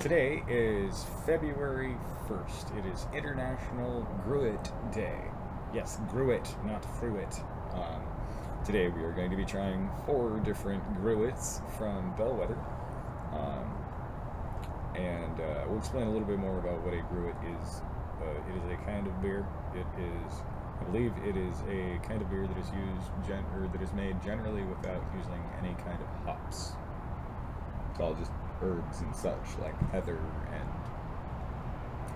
Today is February 1st. It is International Gruit Day. Yes, Gruit, not Fruit. Today we are going to be trying 4 different gruits from Bellwether. And we'll explain a little bit more about what a gruit is. It is a kind of beer. I believe it is a kind of beer that is that is made generally without using any kind of hops. It's all just herbs and such, like heather and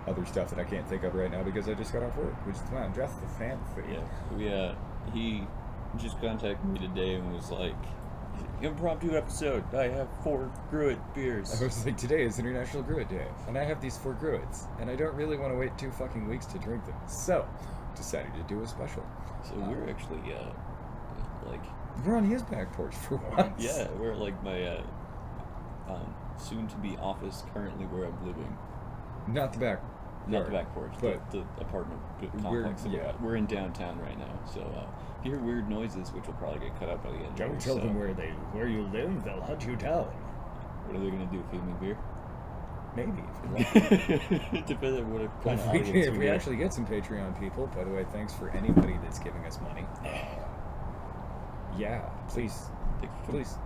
other stuff that I can't think of right now because I just got off work, which is why I'm dressed the fancy. Yeah, he just contacted me today and was like, impromptu episode, I have 4 Gruit beers. I was like, today is International Gruit Day, and I have these 4 gruits, and I don't really want to wait 2 fucking weeks to drink them, so decided to do a special. So we're actually, we're on his back porch for once. Yeah, we're at like my soon-to-be office currently where I'm living. Not the back. Not the back porch, but the apartment complex. We're in downtown right now, so if you hear weird noises, which will probably get cut out by the end. Don't tell them where you live; they'll hunt you down. What are they gonna do? Feed me beer? Maybe if you're lucky. Depends on what kind of audience if we actually get some Patreon people. By the way, thanks for anybody that's giving us money. Yeah, please.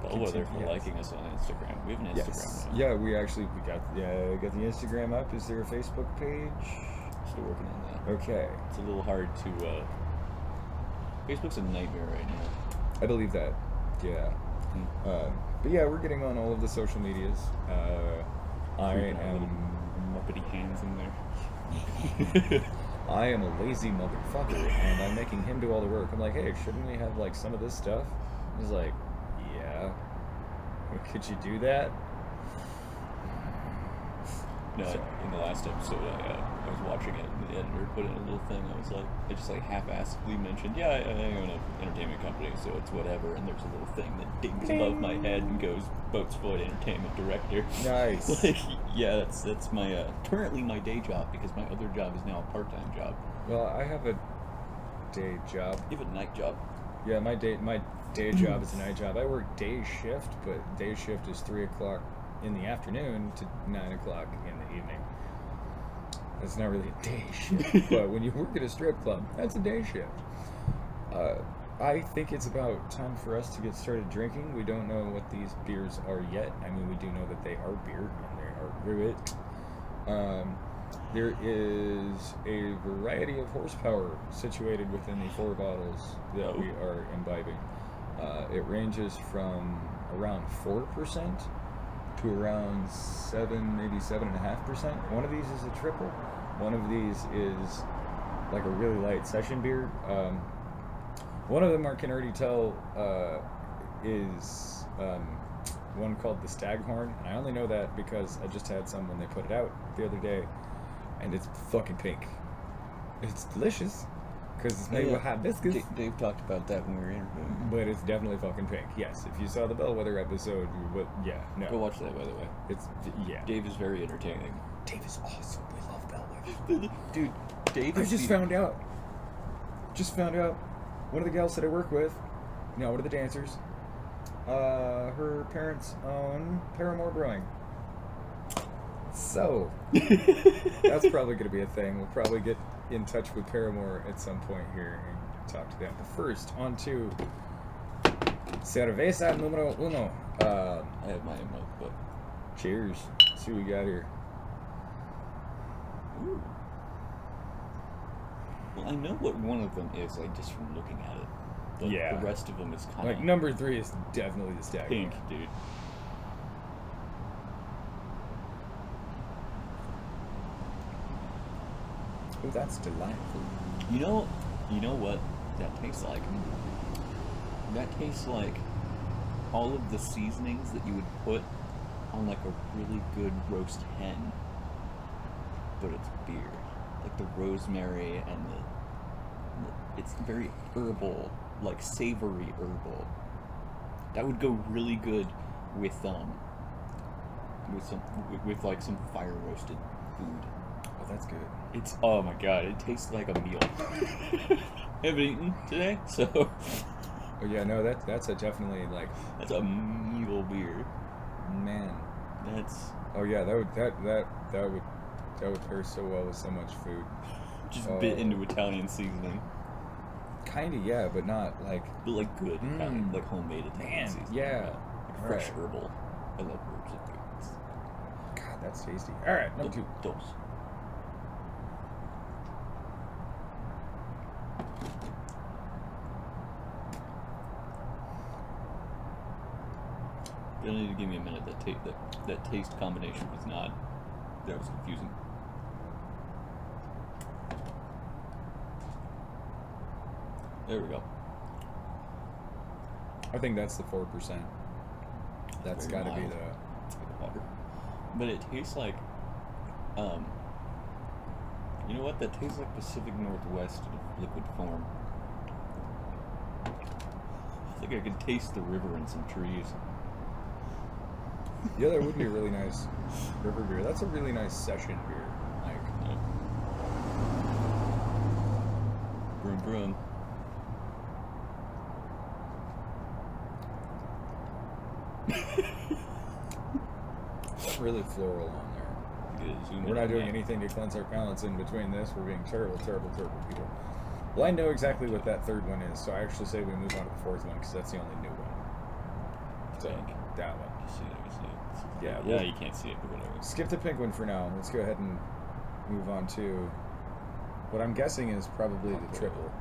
Bellwether for liking us on Instagram. We have an Instagram now. Yeah, we got the Instagram up. Is there a Facebook page? Still working on that. Okay. It's a little hard to. Facebook's a nightmare right now. I believe that. Yeah. But yeah, we're getting on all of the social medias. I am muppety hands in there. I am a lazy motherfucker, and I'm making him do all the work. I'm like, hey, shouldn't we have like some of this stuff? He's like, yeah. Could you do that? No, in the last episode, I was watching it, and the editor put in a little thing. I just half-assedly mentioned, I own an entertainment company, so it's whatever. And there's a little thing that dings above my head and goes, Boat's Foot Entertainment Director. Nice. That's my currently my day job, because my other job is now a part-time job. Well, I have a day job. You have a night job. Yeah, my day job is a night job. I work day shift, but day shift is 3 o'clock in the afternoon to 9 o'clock in the evening. That's not really a day shift, but when you work at a strip club, that's a day shift. I think it's about time for us to get started drinking. We don't know what these beers are yet. I mean, we do know that they are beer, and they are Gruit. There is a variety of horsepower situated within the 4 bottles that we are imbibing. It ranges from around 4% to around 7, maybe 7.5%. One of these is a triple. One of these is like a really light session beer. One of them I can already tell is one called the Staghorn, and I only know that because I just had some when they put it out the other day, and it's fucking pink. It's delicious because it's made with hibiscus. Dave talked about that when we were interviewing. But it's definitely fucking pink. Yes, if you saw the Bellwether episode, you would. Yeah, no. Go watch that, by the way. Dave is very entertaining. Dave is awesome. We love Bellwether. Dude, Dave is. I just found out. One of the gals that I work with, one of the dancers, her parents own Paramore Brewing. So, that's probably going to be a thing. We'll probably get in touch with Paramore at some point here and talk to them. But first, on to Cerveza Número 1. I have my notebook. Cheers. Let's see what we got here. Ooh. Well, I know what one of them is, just from looking at it. But the rest of them is kind of... number 3 is definitely the Stag. Pink, dude. Oh, that's delightful. You know what that tastes like? That tastes like all of the seasonings that you would put on a really good roast hen, but it's beer. Like the rosemary and it's very herbal, savory herbal. That would go really good with some fire roasted food. Oh, that's good. It's, oh my god, it tastes like a meal. I haven't eaten today, so... Oh yeah, no, that's a definitely That's a meal beer. Man, That's Oh yeah, that would pair so well with so much food. just bit into Italian seasoning. Kinda, yeah, but not like. But like good Italian, like homemade Italian Man, seasoning. yeah. Like fresh Right. herbal. I love herbs. God, that's tasty. All right, number 2. Dos. You'll need to give me a minute. That taste combination was not. That was confusing. There we go. I think that's the 4%. That's Very got to be mild. the. It's like water. But it tastes like, you know what? That tastes like Pacific Northwest in liquid form. I think I can taste the river and some trees. Yeah, that would be a really nice river beer. That's a really nice session beer. Like, Yeah. Broom, broom. it's really floral on there. It is. We're not doing anything to cleanse our palates in between this. We're being terrible, terrible, terrible people. Well, I know exactly what that third one is, so I actually say we move on to the fourth one because that's the only new one. So, that one. Just see it, I can see it. Yeah, Yeah, we'll you can't see it, but whatever. skip the pink one for now. Let's go ahead and move on to what I'm guessing is probably the triple.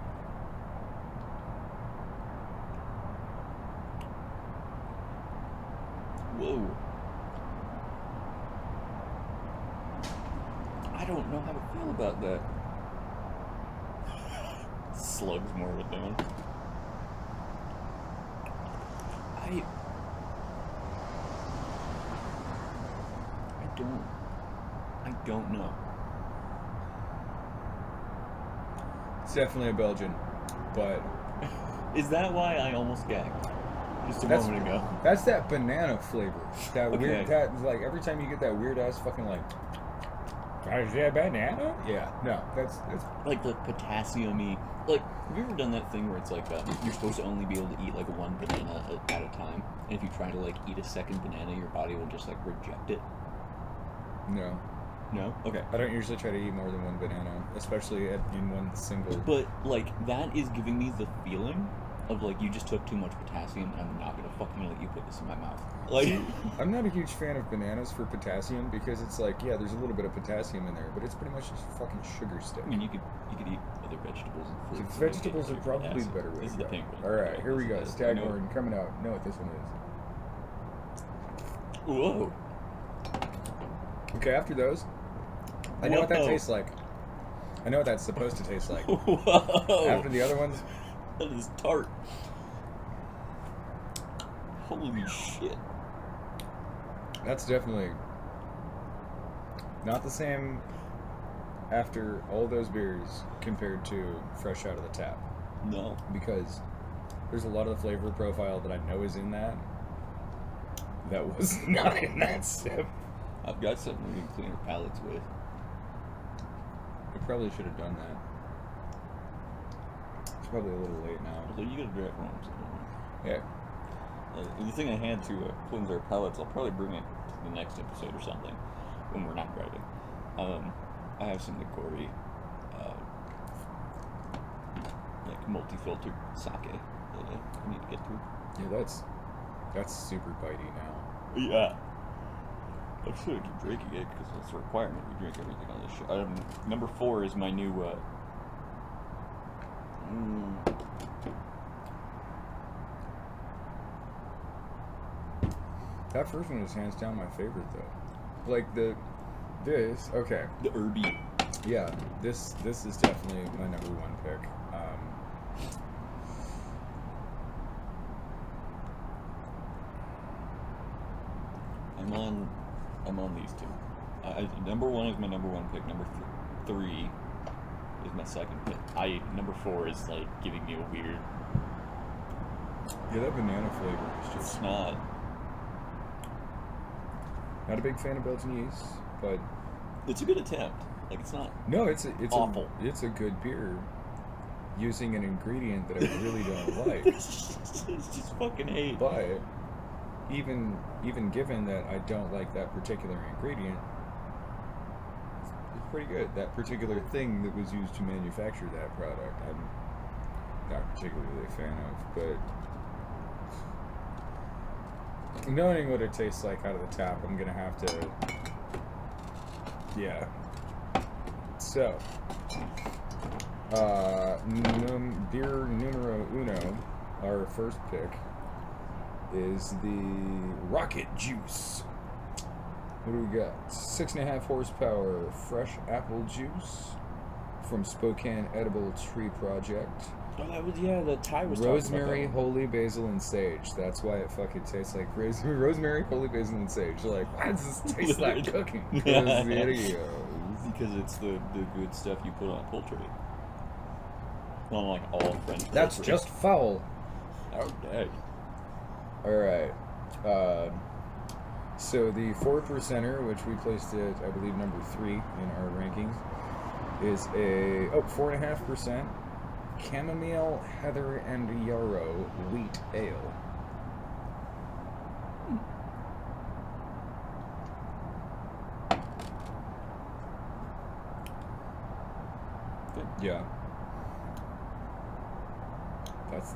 Whoa. I don't know how to feel about that. Slugs more of it down. I don't know. It's definitely a Belgian, but Is that why I almost gagged? Just a That's- moment ago. that's that banana flavor. That Okay. weird, that like every time you get that weird ass fucking like, is that banana? Yeah, no, that's Like the potassium-y. Like, have you ever done that thing where it's like you're supposed to only be able to eat like one banana at a time, and if you try to like eat a second banana, your body will just like reject it? no. No? Okay. I don't usually try to eat more than one banana, especially in one single. But like that is giving me the feeling of like you just took too much potassium, and I'm not gonna fucking let you put this in my mouth. Like, I'm not a huge fan of bananas for potassium because it's like, yeah, there's a little bit of potassium in there, but it's pretty much just a fucking sugar stick. I mean, you could eat other vegetables and fruits. So vegetables are probably the better way This to is go. the pink one. All right, here we go. This is- I know- Staghorn coming out. Know what this one is. Whoa. Okay, after those, I know what that Whoa. tastes like. I know what that's supposed to taste like. Whoa. After the other ones, That is tart. Holy shit. that's definitely not the same after all those beers compared to fresh out of the tap. No. Because there's a lot of the flavor profile that I know is in that was not in that sip. I've got something we can clean our palates with. We probably should have done that. It's probably a little late now. So you gotta direct one. Yeah. The thing I had to cleanse our palates, I'll probably bring it to the next episode or something when we're not driving. I have some Nikori, like multi-filtered sake that I need to get through. Yeah, that's super bitey now. Yeah. I'm still gonna keep drinking it because it's a requirement. We drink everything on this show. Number 4 is my new. That first one is hands down my favorite though. Like this, okay. The herby. Yeah, this is definitely my number 1 pick. I'm on these two. Number 1 is my number 1 pick. Number 3 is my second pick. Number 4 is like giving me a weird. Yeah, that banana flavor is It's just not. not a big fan of Belgian yeast, but It's a good attempt. Like it's not. no, it's Awful. It's a good beer using an ingredient that I really don't like. It's just fucking hate. But even given that I don't like that particular ingredient, it's pretty good. That particular thing that was used to manufacture that product, I'm not particularly a fan of. But knowing what it tastes like out of the tap, I'm gonna have to. Yeah. So, beer numero uno, our first pick, is the Rocket Juice. What do we got? 6.5 horsepower fresh apple juice from Spokane Edible Tree Project. Oh, that was, the Ty was Rosemary, holy basil, and sage. That's why it fucking tastes like rosemary, holy basil, and sage. Like, why does this taste like cooking? Because because it's the good stuff you put on poultry. Not like all French poultry. That's just foul. Okay. Alright. So the 4%er, which we placed at, I believe, number 3 in our rankings, is a 4.5% chamomile, heather, and yarrow wheat ale. Good. Yeah.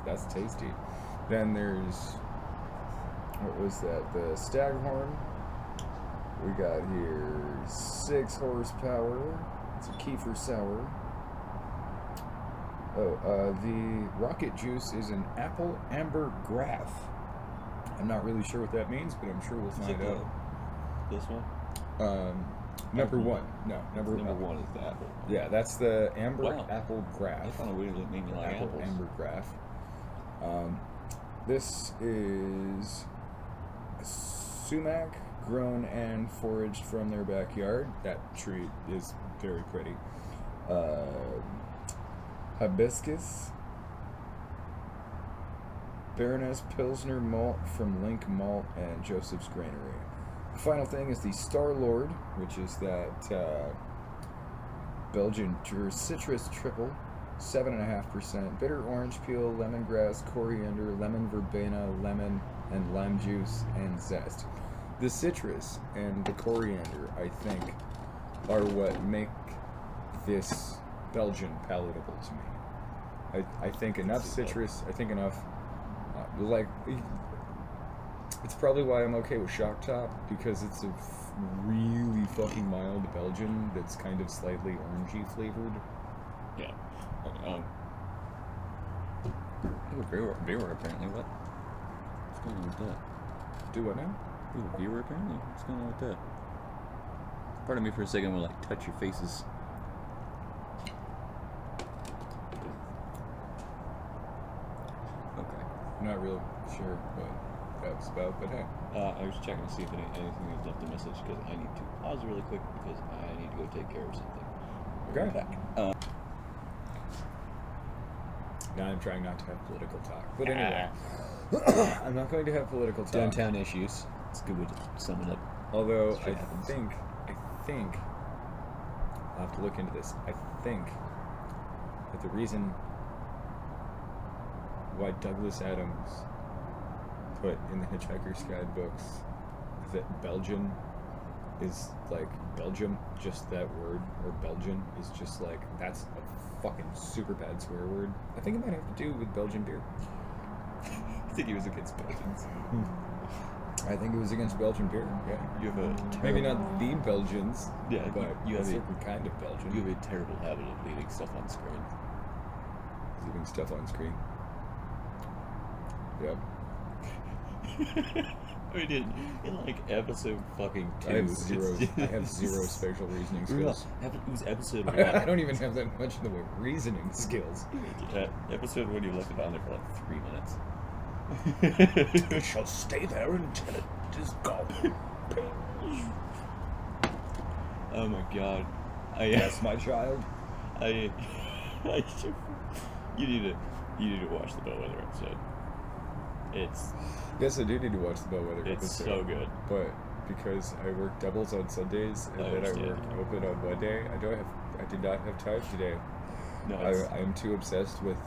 That's tasty. Then there's, what was that? The Staghorn. We got here 6 horsepower. It's a Kefir sour. The Rocket Juice is an apple amber graph. I'm not really sure what that means, but I'm sure we'll find out. This one? Number 1. No, number 1 is the apple. Yeah, that's the amber Wow. apple graph. That kind of weirdly made me like Apple apples. amber graph. This is sumac grown and foraged from their backyard. That tree is very pretty. Hibiscus, Baroness Pilsner malt from Link Malt and Joseph's Granary. The final thing is the Star Lord, which is that Belgian citrus triple, 7.5%, bitter orange peel, lemongrass, coriander, lemon verbena, lemon, and lime juice and zest. The citrus and the coriander, I think, are what make this Belgian palatable to me. I think enough citrus, I think enough, it's probably why I'm okay with Shock Top, because it's a really fucking mild Belgian that's kind of slightly orangey flavored. Yeah. Viewer apparently. What's going on with that? Do what now? Ooh, viewer apparently. What's going on with that? Part of me for a second will like touch your faces. Okay. I'm not real sure what that was about, but hey. I was checking to see if anything was left a message because I need to pause really quick because I need to go take care of something. Okay. Back. Now I'm trying not to have political talk. But anyway, I'm not going to have political talk. Downtown issues. It's a good way to sum it up. Although Shit I happens. think, I'll have to look into this. I think that the reason why Douglas Adams put in the Hitchhiker's Guidebooks that Belgian is like Belgium, just that word, or Belgian is just like, that's a fucking super bad swear word. I think it might have to do with Belgian beer. I think he was against Belgians. I think it was against Belgian beer, yeah. You have a Maybe not the Belgians, Yeah, but you a have certain kind of Belgian. You have a terrible habit of leaving stuff on screen. Leaving stuff on screen. Yep. We did in like episode fucking 2. I have zero spatial reasoning skills. It was episode 1. I don't even have that much in the way of reasoning skills. Episode 1, you left it on there for like 3 minutes. It shall stay there until it is gone. Oh my god. Yes, my child. You need to watch the Bellwether episode. Yes, I do need to watch the Bellwether It's episode. so good. But because I work doubles on Sundays and I then I understand. work open on Monday, I did not have time today. No, I am too obsessed with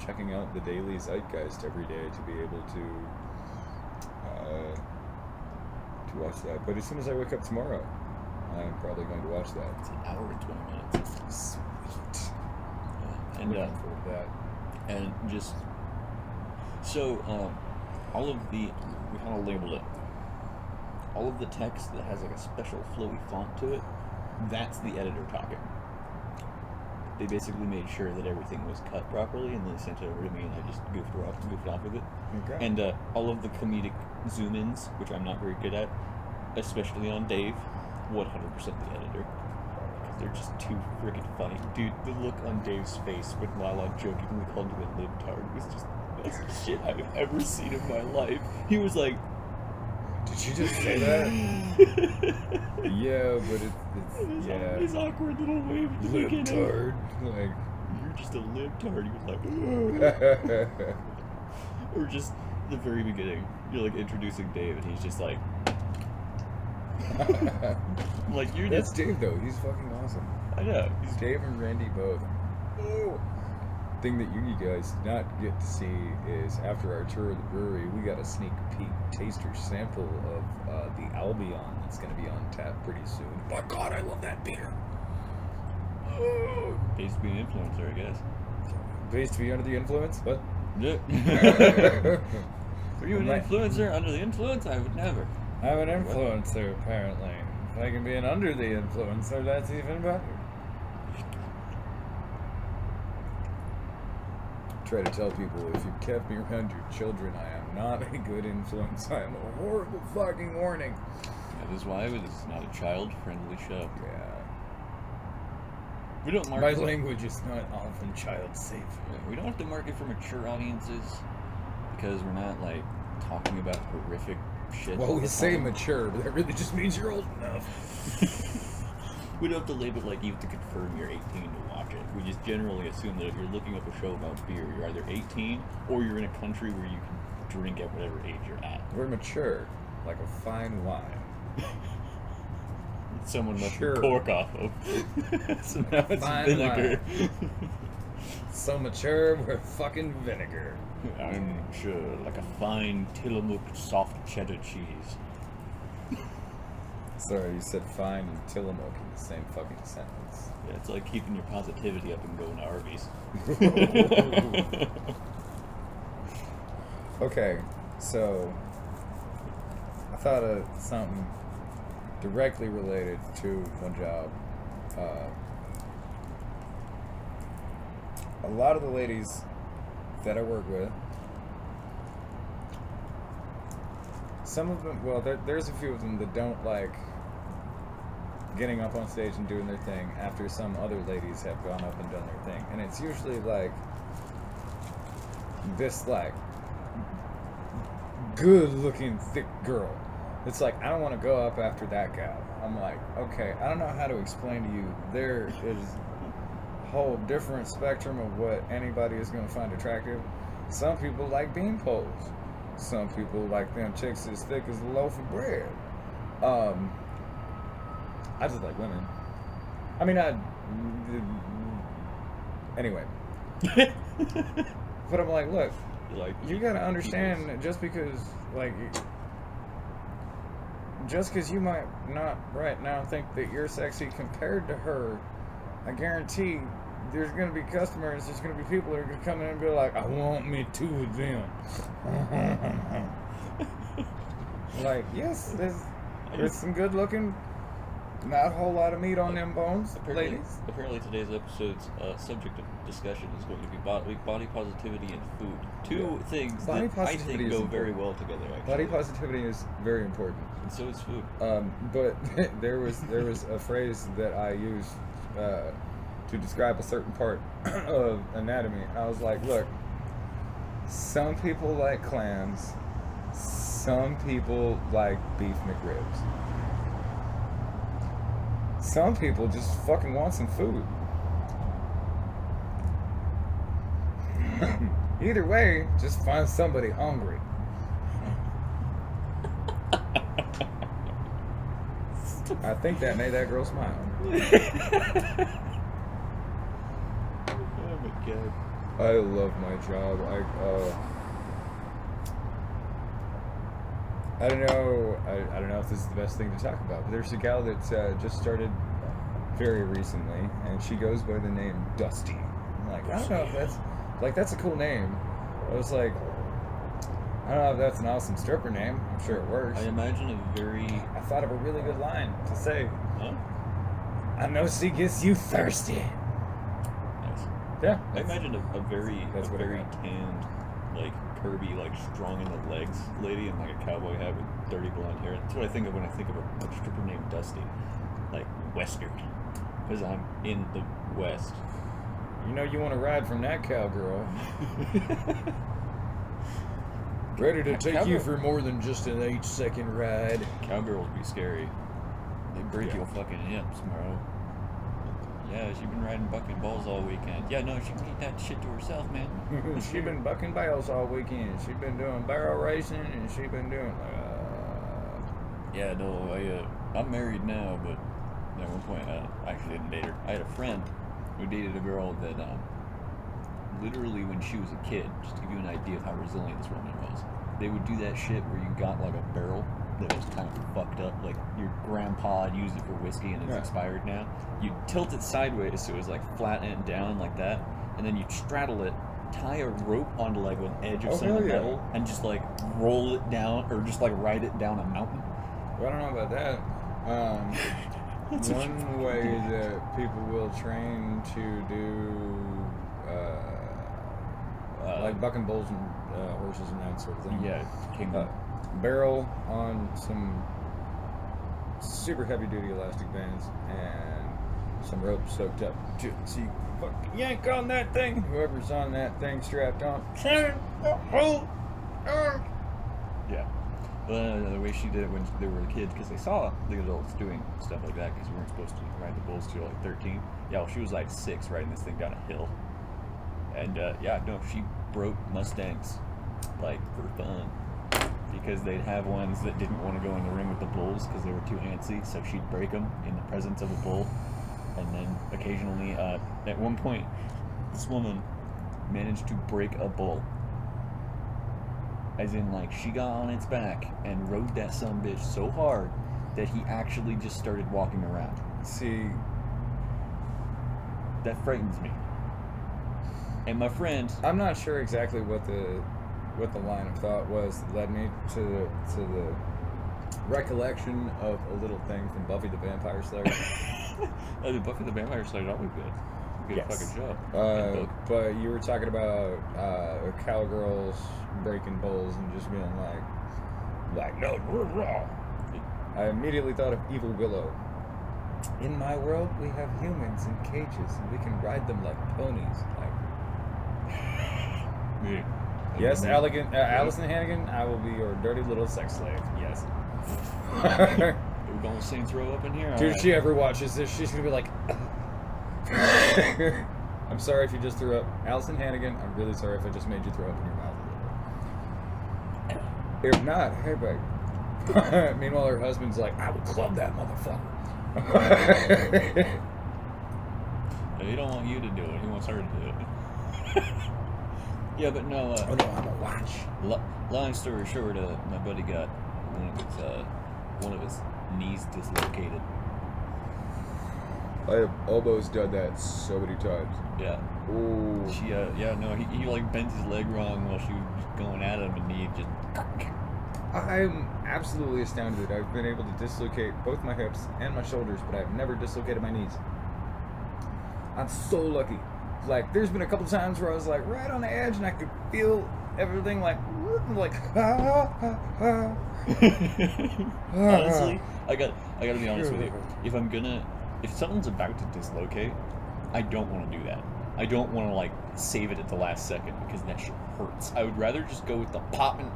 checking out the daily zeitgeist every day to be able to to watch that. But as soon as I wake up tomorrow, I'm probably going to watch that. It's an hour and 20 minutes. Sweet. And Looking forward to that. and just so all of the we kind of labeled it. All of the text that has like a special flowy font to it, that's the editor talking. They basically made sure that everything was cut properly, and then sent it over to me, and I just goofed off with it. Okay. And all of the comedic zoom-ins, which I'm not very good at, especially on Dave, 100% the editor. Because they're just too freaking funny. Dude, the look on Dave's face when Lala jokingly called him a libtard was just the best shit I've ever seen in my life. He was like, did you just say that? Yeah, but it's yeah. His awkward little wave at the beginning. Libtard. Like, You're just a libtard. He was like, or just the very beginning. You're like introducing Dave, and he's just like, like you're that's just. Dave though. He's fucking awesome. I know. He's Dave and Randy both. Oh. Thing that you guys did not get to see is after our tour of the brewery, we got a sneak peek taster sample of the Albion that's going to be on tap pretty soon. My God, I love that beer. Oh. based to be an influencer, I guess. Based to be under the influence? What? Yeah. Are you an influencer? Under the influence? I would never. I'm an influencer, apparently. If I can be an under the influencer, that's even better. Try to tell people, if you kept me around your children, I am not a good influence. I am a horrible fucking warning. That is why this is not a child-friendly show. Yeah. We don't My market. language is not often child safe. We don't have to market for mature audiences because we're not like talking about horrific shit. Well, all we the say time. mature, but that really just means you're old enough. We don't have to label it like you have to confirm you're 18 to watch it. We just generally assume that if you're looking up a show about beer, you're either 18 or you're in a country where you can drink at whatever age you're at. We're mature, like a fine wine. Someone left Sure. the cork off of. So now it's Fine vinegar. So mature, we're fucking vinegar. I'm sure, like a fine Tillamook soft cheddar cheese. Sorry, you said fine and Tillamook in the same fucking sentence. Yeah, it's like keeping your positivity up and going to Arby's. Okay, so I thought of something directly related to my job. A lot of the ladies that I work with, some of them, well, there's a few of them that don't like getting up on stage and doing their thing after some other ladies have gone up and done their thing. And it's usually like this like good looking thick girl. It's like, I don't want to go up after that gal. I'm like, okay, I don't know how to explain to you. There is a whole different spectrum of what anybody is going to find attractive. Some people like bean poles. Some people like them chicks as thick as a loaf of bread. I just like women. I mean, anyway. But I'm like, look, you gotta understand that just because, like, just because you might not right now think that you're sexy compared to her, I guarantee there's gonna be customers, there's gonna be people that are gonna come in and be like, I want me two of them. Like, yes, there's some good looking, not a whole lot of meat on them bones, ladies. Apparently today's episode's subject of discussion is going to be body positivity and food. Two things Body that I positivity think is go very important. well together, actually. Body positivity is very important. And so is food. But there was a phrase that I used to describe a certain part of anatomy. I was like, look, some people like clams, some people like beef McRibs. Some people just fucking want some food. Either way, just find somebody hungry. I think that made that girl smile. Oh my god. I love my job. I don't know. I don't know if this is the best thing to talk about, but there's a gal that just started very recently, and she goes by the name Dusty. I'm like, I don't know if that's a cool name. I was like, I don't know if that's an awesome stripper name. I'm sure it works. I imagine a very. I thought of a really good line to say. Huh? I know she gets you thirsty. Nice. Yeah. I imagine a very what I very got. tanned, like curvy, like strong in the legs lady in like a cowboy hat with dirty blonde hair. That's what I think of when I think of a stripper named Dusty, like Western, because I'm in the West. You know you want to ride from that cowgirl. Ready to take you for more than just an 8-second ride. Cowgirls be scary. They break your fucking hips, bro. Yeah, she been riding bucking balls all weekend. Yeah, no, she can keep that shit to herself, man. She been bucking barrels all weekend. She been doing barrel racing, and she been doing. Yeah, no, I'm married now, but at one point I actually didn't date her. I had a friend who dated a girl that literally when she was a kid, just to give you an idea of how resilient this woman was, they would do that shit where you got like a barrel that was kind of fucked up, like your grandpa had used it for whiskey and it's expired now. You tilt it sideways so it was like flat and down like that, and then you straddle it, tie a rope onto like an edge of some metal, and just like roll it down or just like ride it down a mountain. Well, I don't know about that. One way that people will train to do like bucking bulls and horses and that sort of thing. Yeah, barrel on some super heavy duty elastic bands and some rope soaked up to so you fucking yank on that thing. Whoever's on that thing strapped on. Yeah. The way she did it when they were kids, because they saw the adults doing stuff like that, because we weren't supposed to ride the bulls till like 13. Yeah, well, she was like 6 riding this thing down a hill. And she broke Mustangs like for fun. Because they'd have ones that didn't want to go in the ring with the bulls because they were too antsy, so she'd break them in the presence of a bull. And then occasionally, at one point, this woman managed to break a bull. As in, like, she got on its back and rode that sumbitch so hard that he actually just started walking around. See, that frightens me. And my friend, I'm not sure exactly what the line of thought was that led me to the recollection of a little thing from Buffy the Vampire Slayer. Buffy the Vampire Slayer, that was good. Good fucking show. But you were talking about cowgirls breaking bulls and just being like no, we're raw. I immediately thought of Evil Willow. In my world, we have humans in cages and we can ride them like ponies. Yes, Allison Hannigan, I will be your dirty little sex slave. Yes. We're going to Saints Row up in here. Dude, if she ever watches this, she's gonna be like. I'm sorry if you just threw up. Allison Hannigan, I'm really sorry if I just made you throw up in your mouth a little bit. If not, hey babe. Meanwhile, her husband's like, I will club that motherfucker. He don't want you to do it. He wants her to do it. Yeah, but no. Oh no, I'm a watch. Long story short, my buddy got one of his knees dislocated. I have almost done that so many times. Yeah. Ooh. He like bent his leg wrong while she was just going at him, and he just. I'm absolutely astounded that I've been able to dislocate both my hips and my shoulders, but I've never dislocated my knees. I'm so lucky. Like, there's been a couple times where I was like right on the edge, and I could feel everything like Honestly, I gotta be honest with you. If something's about to dislocate, I don't want to do that. I don't want to like save it at the last second because that shit hurts. I would rather just go with the pop and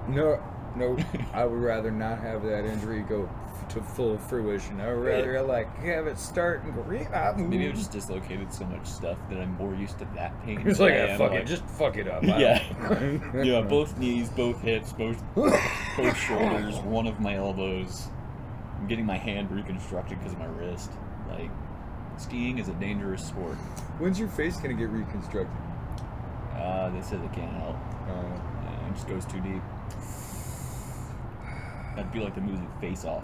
No, I would rather not have that injury go to full fruition. I would rather have it start and go. Maybe I've just dislocated so much stuff that I'm more used to that pain. It's like, just fuck it up. Yeah, both knees, both hips, both shoulders, one of my elbows. I'm getting my hand reconstructed because of my wrist. Like, skiing is a dangerous sport. When's your face gonna get reconstructed? They said they can't help. It just goes too deep. That'd be like the movie Face Off.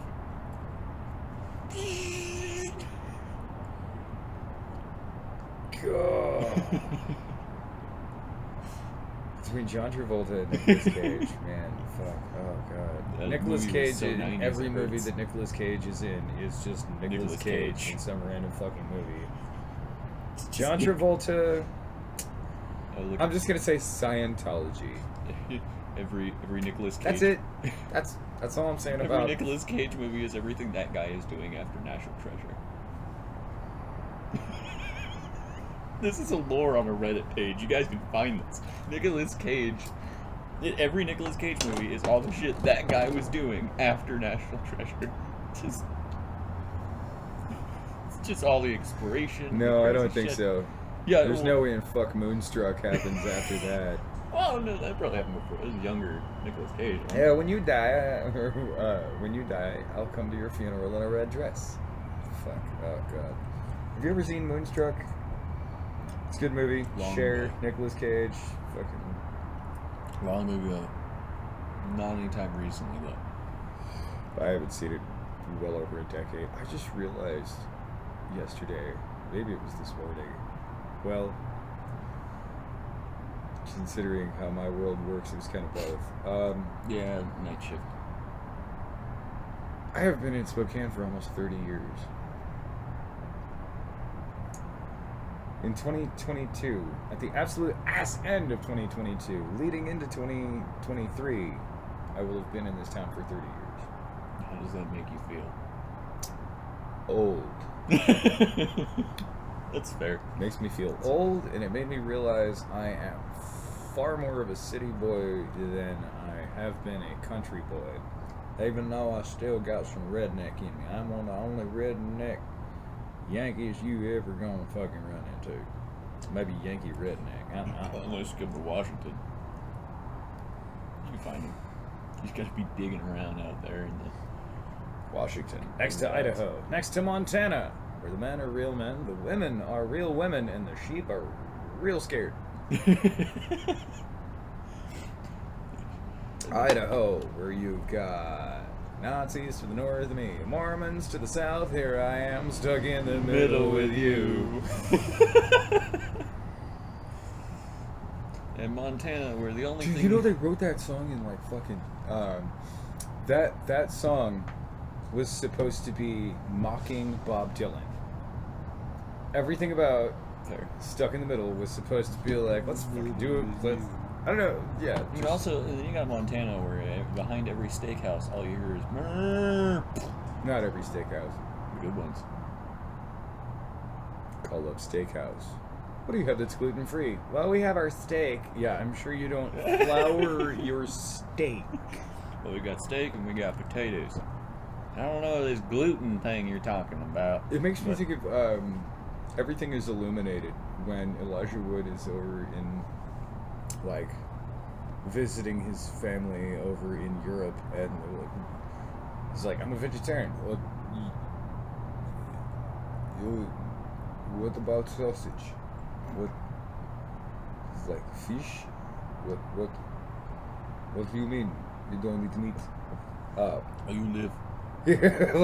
God. Between John Travolta and Nicolas Cage, man, fuck, oh god. That Nicolas movie was Cage so in 90s, every it movie hurts. that Nicolas Cage is in is just Nicolas Nicolas Cage Cage. in some random fucking movie. John Travolta, Oh, look, I'm just gonna say Scientology. every Nicolas Cage. That's it. That's all I'm saying Every about. Nicolas Cage movie is everything that guy is doing after National Treasure. This is a lore on a Reddit page. You guys can find this. Nicolas Cage. Every Nicolas Cage movie is all the shit that guy was doing after National Treasure. It's just all the exploration. No, the I don't crazy think shit. so. Yeah, There's well, no way in fuck Moonstruck happens after that. Oh no, that probably happened before. It was younger Nicolas Cage. Right? Yeah, when you die, I'll come to your funeral in a red dress. Fuck. Oh god. Have you ever seen Moonstruck? It's a good movie. Long Cher, ago. Nicolas Cage. Fucking. Long movie though. Not anytime recently though. I haven't seen it in well over a decade. I just realized yesterday, maybe it was this morning. Well, considering how my world works, it was kind of both. Yeah, night shift. I have been in Spokane for almost 30 years. In 2022, at the absolute ass end of 2022, leading into 2023, I will have been in this town for 30 years. How does that make you feel? Old. That's fair. Makes me feel old, and it made me realize I am far more of a city boy than I have been a country boy. Even though I still got some redneck in me. I'm one of the only redneck Yankees you ever gonna fucking run into. Maybe Yankee redneck. I don't know. Unless you come to Washington. You can find him. He's got to be digging around out there in the... Washington. Next to Idaho. Next to Montana. Where the men are real men, the women are real women, and the sheep are real scared. Idaho, where you've got Nazis to the north of me, Mormons to the south, here I am stuck in the middle with you. And Montana, where the only Dude, thing... you know they wrote that song in like fucking that song was supposed to be mocking Bob Dylan. Everything about Fair. Stuck in the Middle was supposed to be like, let's fucking do it. Let's, I don't know. Yeah. You also, and then you got Montana, where behind every steakhouse, all you hear is... "Mrrr." Not every steakhouse. The good ones. Call up Steakhouse. What do you have that's gluten free? Well, we have our steak. Yeah, I'm sure you don't flour your steak. Well, we got steak and we got potatoes. I don't know this gluten thing you're talking about. It makes me but- think of Everything is Illuminated when Elijah Wood is over in, like, visiting his family over in Europe, and he's like, I'm a vegetarian. What, what about sausage? What? It's like fish? What do you mean you don't eat meat? How you live.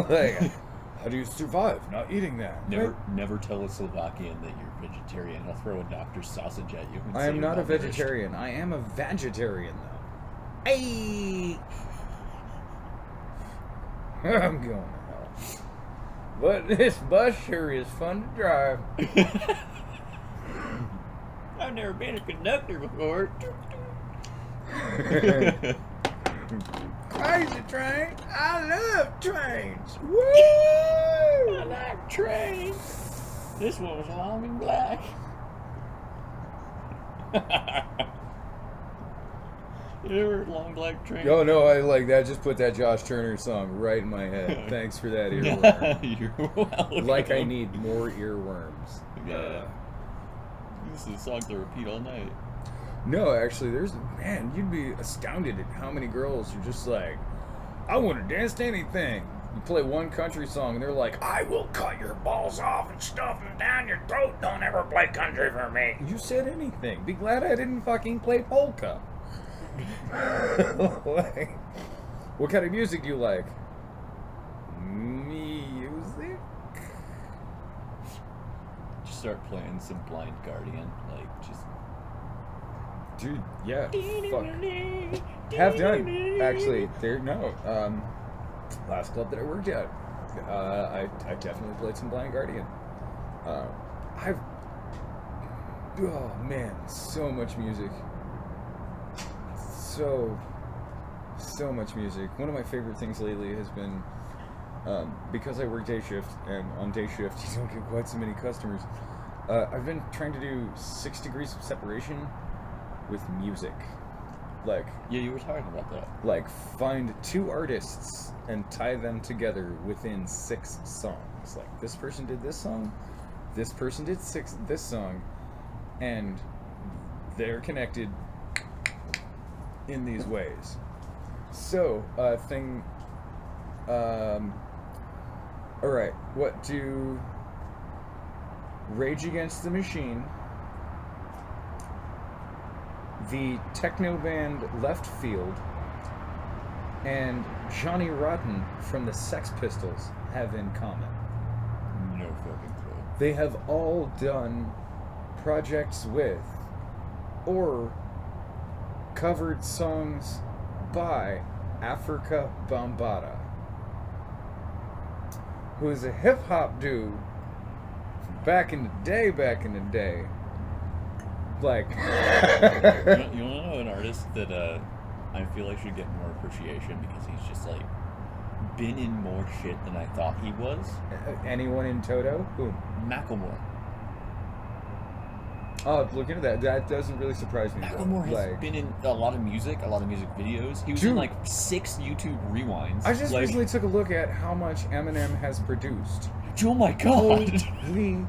Like, how do you survive not eating that? Never tell a Slovakian that you're vegetarian. I'll throw a doctor's sausage at you. And I say am you're not a malnourished. vegetarian. I am a vegetarian, though. Hey! I'm going to hell. But this bus sure is fun to drive. I've never been a conductor before. Crazy train. I love trains. Woo! I like trains. This one was long and black. You ever heard long black train? Oh no, I like that. Just put that Josh Turner song right in my head. Thanks for that earworm. You're welcome. Like I need more earworms. Yeah. This is a song to repeat all night. No, actually, man, you'd be astounded at how many girls are just like, I want to dance to anything. You play one country song and they're like, I will cut your balls off and stuff them down your throat. Don't ever play country for me. You said anything. Be glad I didn't fucking play polka. Like, What kind of music do you like? Music? Just start playing some Blind Guardian, like just. Dude, yeah, fuck. Have done, actually. Last club that I worked at, I definitely played some Blind Guardian. I've, oh man, so much music. So much music. One of my favorite things lately has been, because I work day shift, and on day shift you don't get quite so many customers, I've been trying to do 6 degrees of separation with music. Like, Yeah, you were talking about that. like, find 2 artists and tie them together within 6 songs. Like, this person did this song, this person did this song, and they're connected in these ways. So, alright, what do Rage Against the Machine, the techno band Left Field, and Johnny Rotten from the Sex Pistols have in common? No fucking clue. They have all done projects with or covered songs by Africa Bambaataa, who is a hip-hop dude from back in the day. Like, You want to know an artist that I feel like should get more appreciation because he's just like been in more shit than I thought he was? anyone in Toto? Who? Macklemore. Oh, look into that. That doesn't really surprise me. Macklemore has been in a lot of music videos. He was in like 6 YouTube rewinds. I just recently took a look at how much Eminem has produced. Oh my god! Holy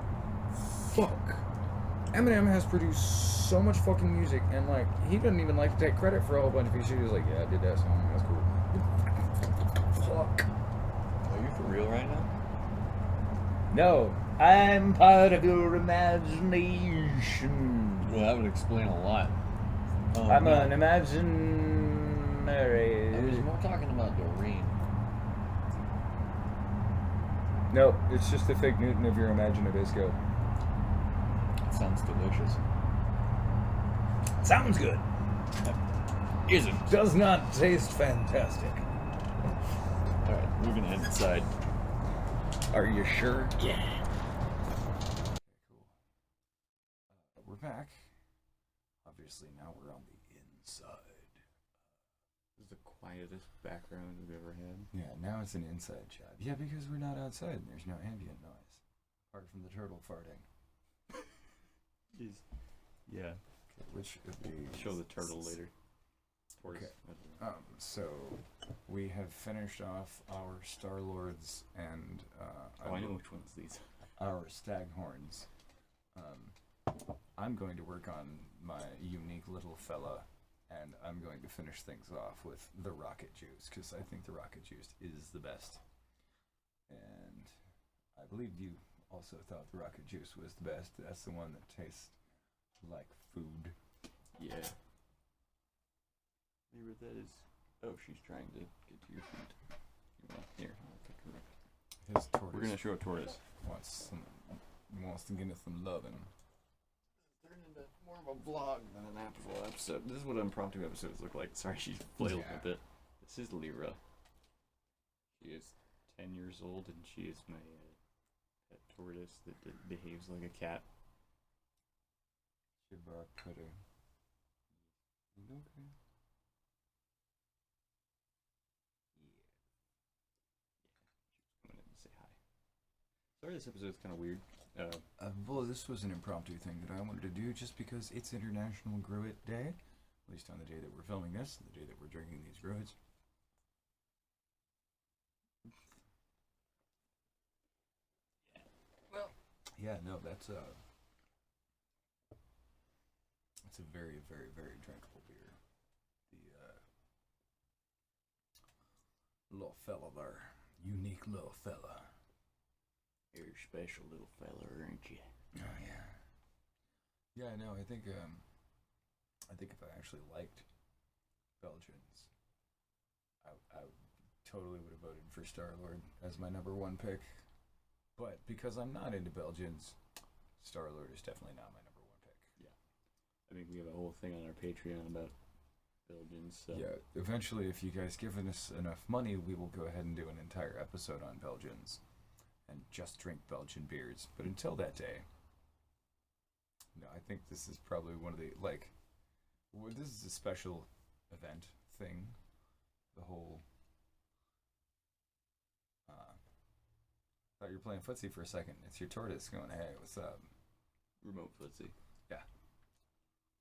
fuck. Eminem has produced so much fucking music, and like, he doesn't even like to take credit for a whole bunch of his shit. He was like, yeah, I did that song, that's cool. Fuck. Are you for real right now? No, I'm part of your imagination. Well, that would explain a lot. I'm an imaginary. I was more talking about Doreen. No, it's just the fake Newton of your Imaginabisco. Sounds delicious. Sounds good. Isn't. Does not taste fantastic. Alright, we're gonna head inside. Are you sure? Yeah. Cool. We're back. Obviously, now we're on the inside. This is the quietest background we've ever had. Yeah, now it's an inside job. Yeah, because we're not outside and there's no ambient noise. Apart from the turtle farting. Yeah. Okay, which would be... Show the turtle later. Okay. So we have finished off our Star-Lords and I know which one's these. our Staghorns. I'm going to work on my unique little fella, and I'm going to finish things off with the Rocket Juice, because I think the Rocket Juice is the best. And I believe you also thought the Rocket Juice was the best. That's the one that tastes like food. Yeah. Maybe that is. Oh, she's trying to get to your feet. Well, here, I'll pick her up. His tortoise. We're gonna show a tortoise. wants to get us some loving. Turned into more of a vlog than an actual episode. This is what impromptu episodes look like. Sorry, she's flailed a bit. This is Lyra. She is 10 years old, and she is my pet tortoise that behaves like a cat. Shiba Cutter. Okay. Coming in to say hi. Sorry, this episode's kind of weird. Well, this was an impromptu thing that I wanted to do just because it's International Gruit Day, at least on the day that we're filming this, the day that we're drinking these gruits. Well, yeah, no, that's a very, very, very drinkable beer. The little fella there, unique little fella. you're a special little fella, aren't you? Oh yeah. Yeah, no, I think if I actually liked Belgians, I totally would have voted for Star-Lord as my number one pick. But because I'm not into Belgians, Star-Lord is definitely not my number one pick. Yeah. I think we have a whole thing on our Patreon about Belgians. So. Yeah, eventually, if you guys give us enough money, we will go ahead and do an entire episode on Belgians and just drink Belgian beers. But until that day, no, I think this is probably one of the, like, this is a special event thing. The whole, thought you were playing footsie for a second. It's your tortoise going, hey, what's up? Remote footsie. Yeah.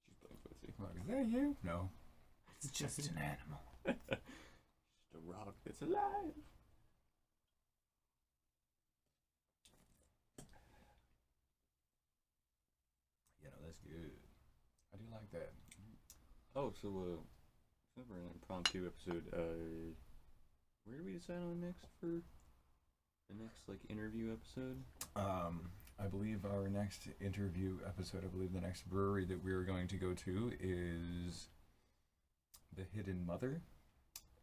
She's playing footsie. I'm like, is that you? No. It's just an animal. Just a rock that's alive. You know, that's good. I do like that. Oh, so, since we're in an impromptu episode, where do we decide on next for the next, like, interview episode? I believe our next interview episode, I believe the next brewery that we're going to go to is the Hidden Mother.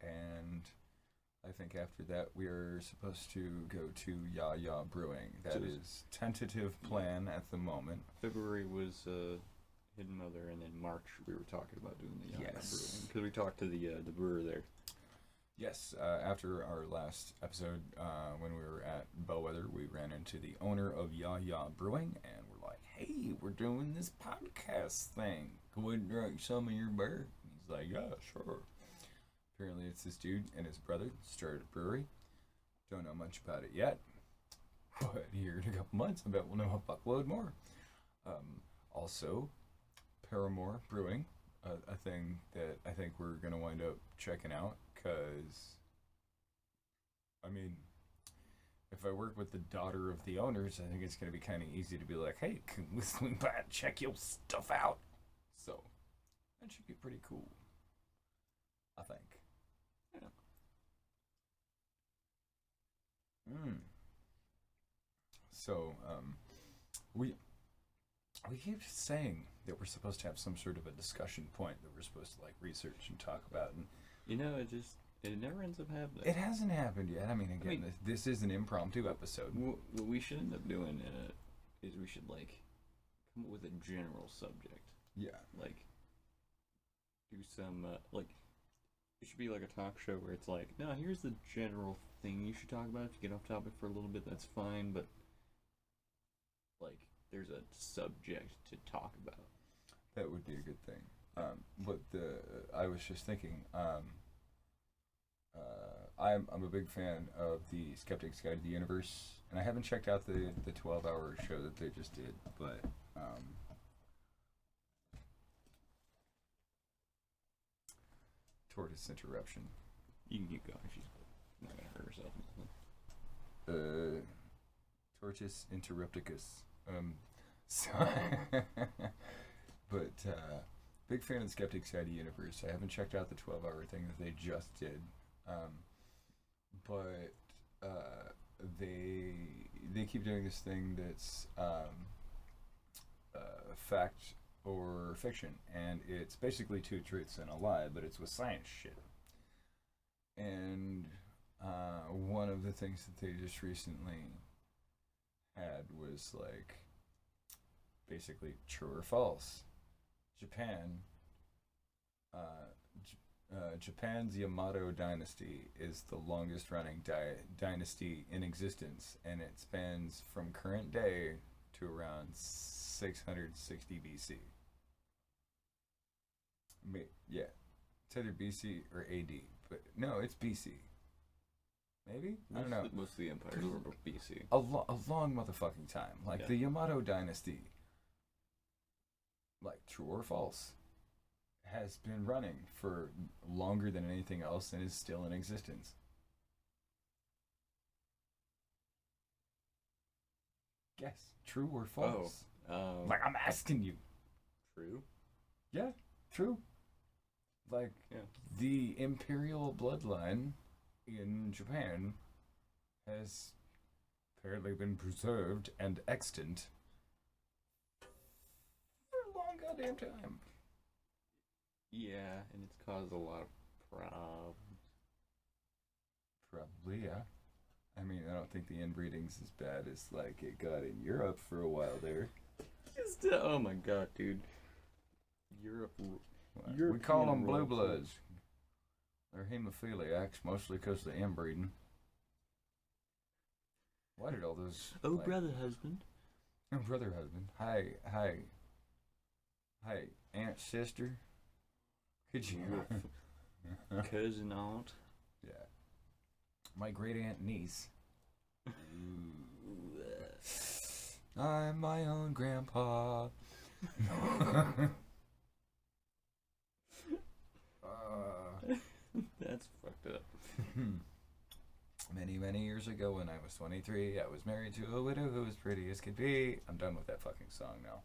And I think after that we are supposed to go to Ya Ya Brewing. That is tentative plan at the moment. February was Hidden Mother, and then March we were talking about doing the Ya Ya Yes. Brewing. Because we talked to the brewer there. Yes, after our last episode, when we were at Bellwether, we ran into the owner of Ya Ya Brewing, and we're like, hey, we're doing this podcast thing. Go ahead and drink some of your beer. And he's like, yeah, sure. Apparently it's this dude and his brother started a brewery. Don't know much about it yet, but here in a couple months, I bet we'll know a fuckload more. Also, Paramore Brewing, a thing that I think we're going to wind up checking out, because, I mean, if I work with the daughter of the owners, I think it's going to be kind of easy to be like, hey, can we swing by and check your stuff out? So, that should be pretty cool, I think. Yeah. So, we keep saying that we're supposed to have some sort of a discussion point that we're supposed to, like, research and talk about, and You know, it never ends up happening. it hasn't happened yet. I mean, again, this is an impromptu episode. What we should end up doing is we should, like, come up with a general subject. Yeah. Like, do some, like, it should be like a talk show where it's like, no, here's the general thing you should talk about. If you get off topic for a little bit, that's fine, but, like, there's a subject to talk about. That would be a good thing. But I was just thinking, I'm a big fan of the Skeptic's Guide to the Universe, and I haven't checked out the 12-hour show that they just did, but tortoise interruption. You can keep going. She's not gonna hurt herself. Tortoise interrupticus. So but big fan of the Skeptic's Guide to the Universe. I haven't checked out the 12-hour thing that they just did, but they keep doing this thing that's fact or fiction, and it's basically two truths and a lie, but it's with science shit. And one of the things that they just recently had was, like, basically true or false. Japan's Yamato dynasty is the longest running dynasty in existence, and it spans from current day to around 660 BC. Yeah, it's either BC or AD, but no, it's BC. Maybe? I don't know. Most of the empires were BC. A long motherfucking time. Like, the Yamato dynasty, like, true or false, has been running for longer than anything else and is still in existence. Guess. True or false? Like, I'm asking you. True? Yeah, true. Like, the imperial bloodline in Japan has apparently been preserved and extant for a long goddamn time. Yeah, and it's caused a lot of problems. Probably, yeah. I mean, I don't think the inbreeding's as bad as like it got in Europe for a while there. Oh my god, dude. Europe. We call them blue European bloods. They're hemophiliacs, mostly because of the inbreeding. Why did all those... Oh, like, brother husband. oh, brother husband. Hi, aunt, sister. Could you... Cousin, aunt. Yeah. My great aunt niece. I'm my own grandpa. That's fucked up. Many, many years ago when I was 23, I was married to a widow who was pretty as could be. I'm done with that fucking song now.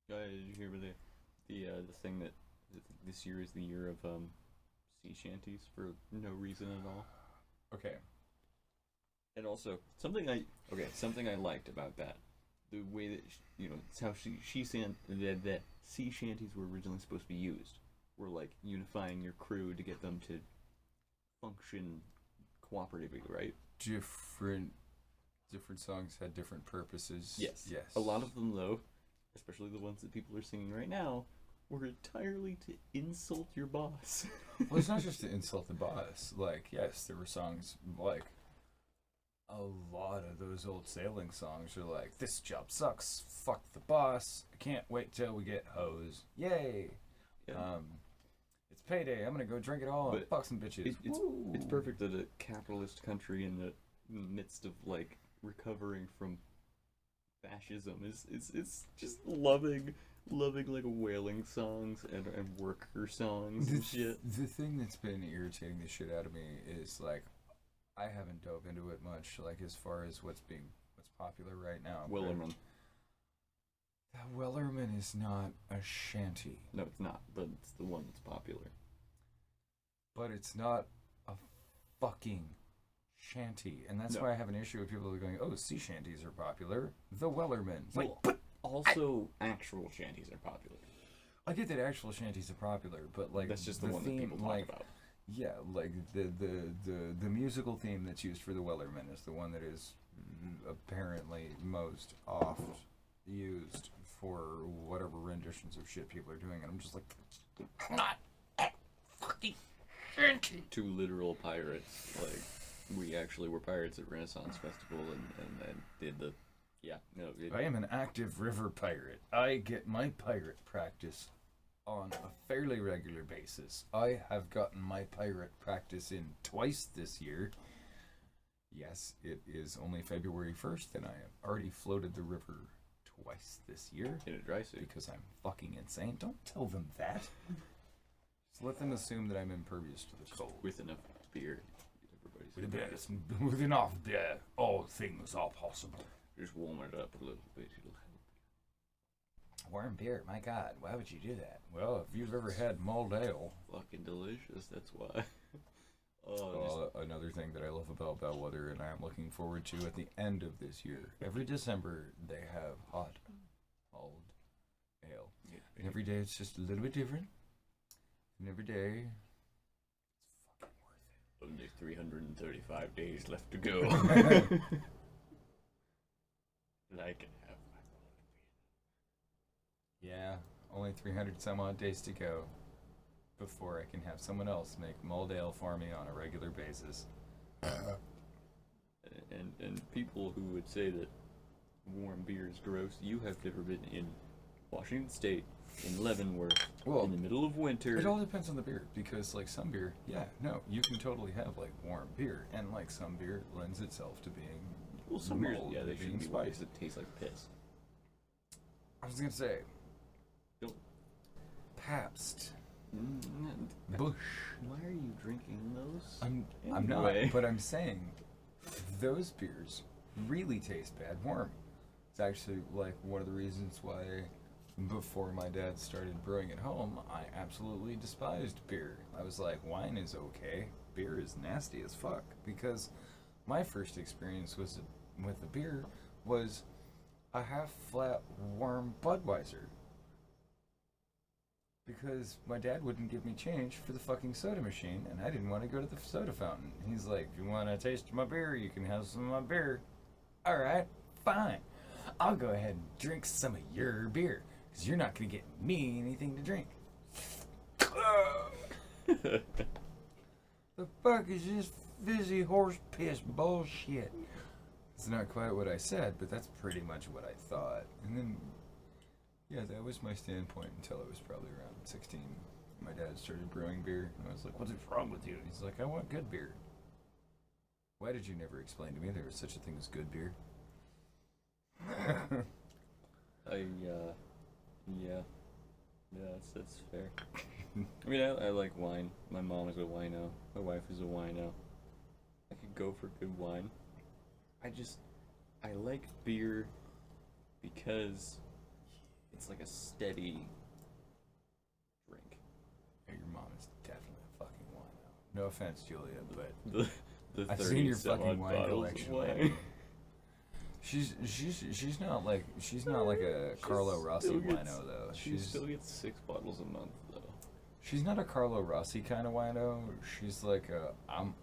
Did you hear about the thing that this year is the year of sea shanties for no reason at all? Okay. And also something I liked about that, the way that it's how that sea shanties were originally supposed to be used. Were like unifying your crew to get them to function cooperatively, right? Different songs had different purposes. Yes. Yes. A lot of them, though, especially the ones that people are singing right now, were entirely to insult your boss. Well, it's not just to insult the boss. Like, yes, there were songs like a lot of those old sailing songs are like, "This job sucks. Fuck the boss. I can't wait till we get hose. Yay." Yeah. It's payday. I'm gonna go drink it all and fuck some bitches. It's perfect that a capitalist country in the midst of like recovering from fascism is just loving like wailing songs and worker songs and shit. The thing that's been irritating the shit out of me is like I haven't dove into it much, like as far as what's popular right now. Wellerman. Wellerman is not a shanty. No, it's not, but it's the one that's popular. But it's not a fucking shanty. And that's why I have an issue with people who are going, oh, sea shanties are popular. The Wellerman. It's like, but also actual shanties are popular. I get that actual shanties are popular, but like that's just the one theme, that people talk like, about. Yeah, like the musical theme that's used for the Wellerman is the one that is apparently most oft used for whatever renditions of shit people are doing, and I'm just like, not fucking shanty. Two literal pirates, like we actually were pirates at Renaissance Festival, and did the I am an active river pirate. I get my pirate practice on a fairly regular basis. I have gotten my pirate practice in twice this year. Yes, it is only February 1st, and I have already floated the river twice this year. In a dry suit. Because I'm fucking insane. Don't tell them that. Just let them assume that I'm impervious to the cold. With enough beer. Everybody's with enough beer, all things are possible. Just warm it up a little bit. It'll help. Warm beer, my God, why would you do that? Well, if you've ever had mulled ale. Fucking delicious, that's why. Another thing that I love about Bellwether and I am looking forward to at the end of this year. Every December, they have hot mulled ale. Yeah. And every day it's just a little bit different. And every day, it's fucking worth it. Only 335 days left to go. And I can have my Yeah, only 300 some odd days to go before I can have someone else make mulled ale for me on a regular basis. And people who would say that warm beer is gross, you have never been in Washington State, in Leavenworth, in the middle of winter. It all depends on the beer, because like some beer, you can totally have like warm beer, and like some beer lends itself to being some beers, they being shouldn't be spiced. that taste like piss. I was gonna say, Don't. Pabst, Bush. Why are you drinking those? I'm Anyway. not, but I'm saying those beers really taste bad warm. It's actually like one of the reasons why before my dad started brewing at home, I absolutely despised beer. I was like, wine is okay, beer is nasty as fuck. Because my first experience with the beer was a half flat warm Budweiser. because my dad wouldn't give me change for the fucking soda machine, and I didn't want to go to the soda fountain. He's like, if you want to taste my beer, you can have some of my beer. All right, fine. I'll go ahead and drink some of your beer, because you're not going to get me anything to drink. The fuck is this fizzy horse piss bullshit? It's not quite what I said, but that's pretty much what I thought. And then, yeah, that was my standpoint until I was probably around 16. My dad started brewing beer, and I was like, what's wrong with you? He's like, I want good beer. Why did you never explain to me there was such a thing as good beer? Yeah, that's fair. I mean, I like wine. My mom is a wino. My wife is a wino. I could go for good wine. I like beer because it's like a steady drink. Yeah, your mom is definitely a fucking wino. No offense, Julia, but The I've seen your fucking 30-some-odd wine bottles of collection. wine. She's not like a Carlo Rossi wino though. She still gets 6 bottles a month though. She's not a Carlo Rossi kind of wino. She's like a I'm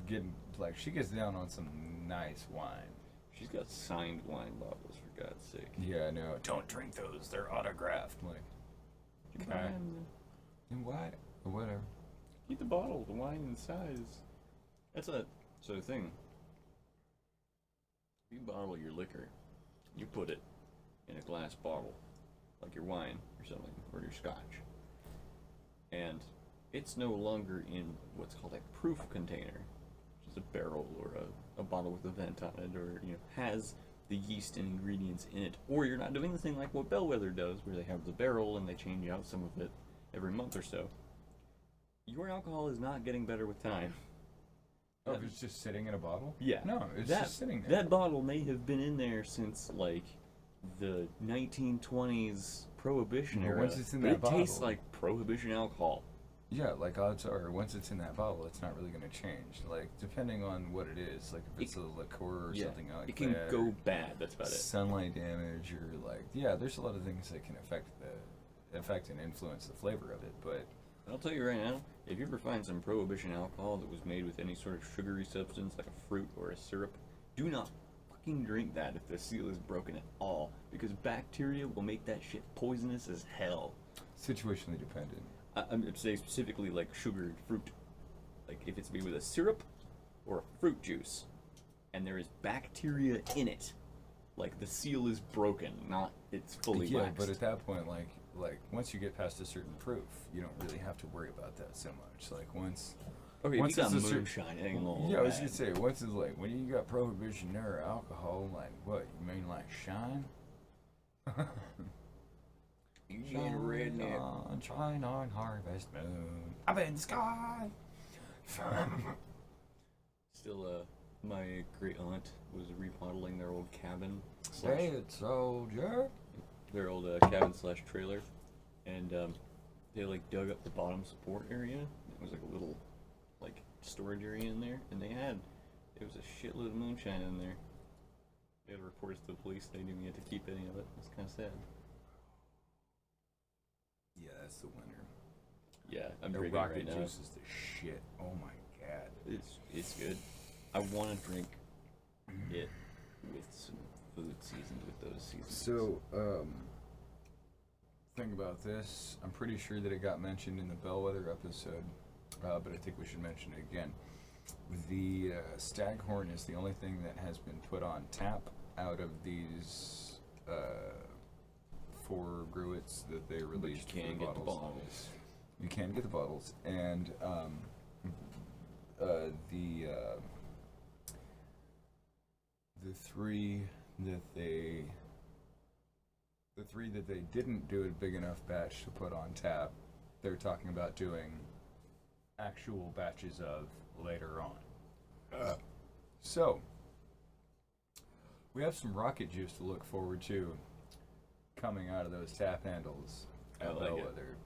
getting like she gets down on some nice wine. She's got signed wine bottles for God's sake. Yeah, I know. Don't drink those. They're autographed. I'm like, You okay. buy 'em, And why? Or whatever. keep the bottle, the wine and size. That's a sort of thing. If you bottle your liquor, you put it in a glass bottle, like your wine or something, or your scotch. And it's no longer in what's called a proof container, which is a barrel or a bottle with a vent on it, or has the yeast and ingredients in it. Or you're not doing the thing like what Bellwether does, where they have the barrel and they change out some of it every month or so. Your alcohol is not getting better with time. Oh, if it's just sitting in a bottle? Yeah. No, it's just sitting there. That bottle may have been in there since like the 1920s Prohibition But era. once it's in but that it tastes bottle- like Prohibition alcohol. Yeah, like odds are, once it's in that bottle, it's not really going to change. Like, depending on what it is, like if it's a liqueur or something like it can that, go or bad. That's about it. sunlight damage, or like, yeah, there's a lot of things that can affect and influence the flavor of it. But I'll tell you right now, if you ever find some Prohibition alcohol that was made with any sort of sugary substance, like a fruit or a syrup, do not fucking drink that if the seal is broken at all, because bacteria will make that shit poisonous as hell. situationally dependent. I'm saying specifically like sugared fruit. Like if it's made with a syrup or a fruit juice, and there is bacteria in it, like the seal is broken, not it's fully Yeah, waxed. but at that point, like once you get past a certain proof, you don't really have to worry about that so much. Like once okay, once if you got it's a moonshine, it ain't all yeah, I was bad. gonna say once it's like when you got Prohibition era alcohol, like what you mean like shine? You get a redneck. Shine on harvest moon up in the sky. Still, my great aunt was remodeling their old cabin. Say it, soldier. Their old cabin slash trailer, and they like dug up the bottom support area. It was like a little like storage area in there, and it was a shitload of moonshine in there. They had reports to the police. They didn't get to keep any of it. It's kind of sad. Yeah, that's the winner. Yeah, I'm The drinking rocket right now. juice is the shit. Oh my god. It's good. I want to drink it with some food seasoned with those seasonings. So, thing about this, I'm pretty sure that it got mentioned in the Bellwether episode, but I think we should mention it again. The Staghorn is the only thing that has been put on tap out of these 4 Gruits that they released. But you can for get the bottles. You can get the bottles, and the three that they didn't do a big enough batch to put on tap, they're talking about doing actual batches of later on. So we have some rocket juice to look forward to coming out of those tap handles at I like it. Bellwether.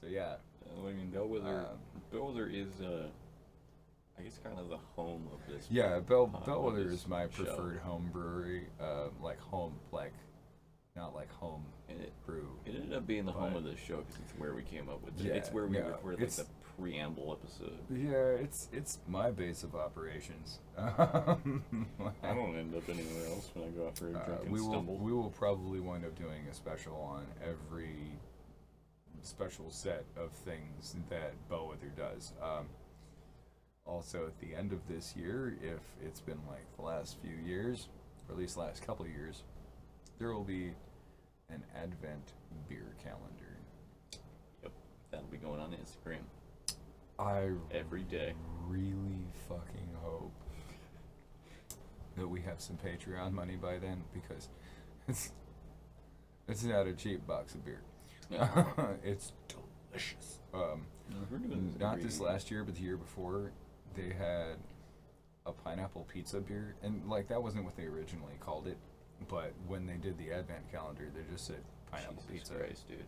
So yeah, I mean, Bellwether is, I guess, kind of the home of this. yeah. of Bellwether this is my show. preferred home brewery. Like home, like not like home And brew. it ended up being the home But- of this show because it's where we came up with it. Yeah, It's where we no, recorded like the preamble episode. Yeah, it's my base of operations. I don't end up anywhere else when I go out for a drink and we stumble. will probably wind up doing a special on every special set of things that Bellwether does. Also, at the end of this year, if it's been like the last few years, or at least last couple of years, there will be an Advent beer calendar. Yep, that'll be going on Instagram I every day. really fucking hope that we have some Patreon money by then, because it's not a cheap box of beer. Yeah. It's delicious. We're doing Not this last year, but the year before, they had a pineapple pizza beer, and like that wasn't what they originally called it, but when they did the Advent calendar, they just said pineapple Jesus pizza. Christ, dude.